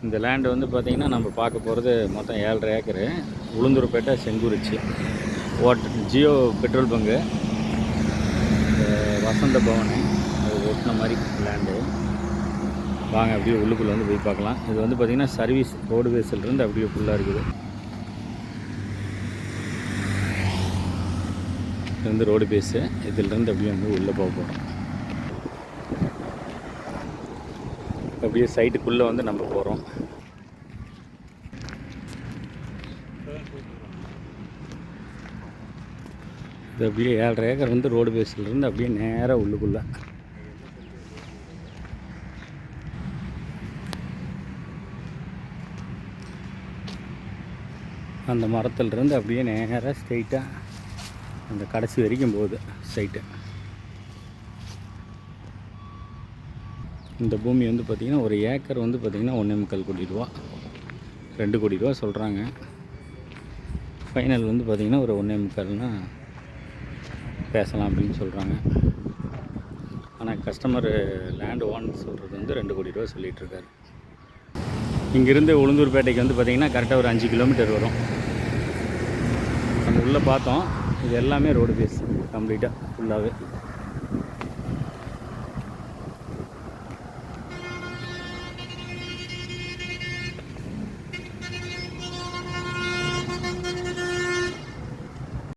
இந்த லேண்டு வந்து பார்த்திங்கன்னா நம்ம பார்க்க போகிறது மொத்தம் 7.5 acre. Ulundurpettai Sengurichi Jio petrol bunk, Vasantha பவனு அது ஒட்டின மாதிரி லேண்டு. வாங்க அப்படியே உள்ளுக்குள்ளே வந்து போய் பார்க்கலாம். இது வந்து பார்த்திங்கன்னா சர்வீஸ் ரோடுவேஸ்லேருந்து அப்படியே ஃபுல்லாக இருக்குது. இது வந்து ரோடு பேஸு. இதிலேருந்து அப்படியே வந்து உள்ளே போக போகிறோம். அப்படியே சைட்டுக்குள்ளே வந்து நம்ம போகிறோம். இது அப்படியே 7.5 ஏக்கர் வந்து ரோடு பேஸ்லேருந்து அப்படியே நேராக உள்ளுக்குள்ளே. அந்த மரத்துலேருந்து அப்படியே நேராக ஸ்ட்ரெயிட்டாக அந்த கடைசி வரைக்கும் போகுது சைட்டு. இந்த பூமி வந்து பார்த்திங்கன்னா ஒரு ஏக்கர் வந்து பார்த்திங்கன்னா 1.25 கோடி ரூபா, 2 கோடி ரூபா சொல்கிறாங்க. ஃபைனல் வந்து பார்த்திங்கன்னா ஒரு 1.25னா பேசலாம் அப்படின்னு சொல்கிறாங்க. ஆனால் கஸ்டமர் லேண்ட் ஓனர் சொல்கிறது வந்து 2 கோடி ரூபா சொல்லிகிட்ருக்காரு. இங்கேருந்து உளுந்தூர்பேட்டைக்கு வந்து பார்த்திங்கன்னா கரெக்டாக ஒரு 5 கிலோமீட்டர் வரும். நம்ம உள்ளே பார்த்தோம். இது எல்லாமே ரோடு பேஸ் கம்ப்ளீட்டாக ஃபுல்லாகவே.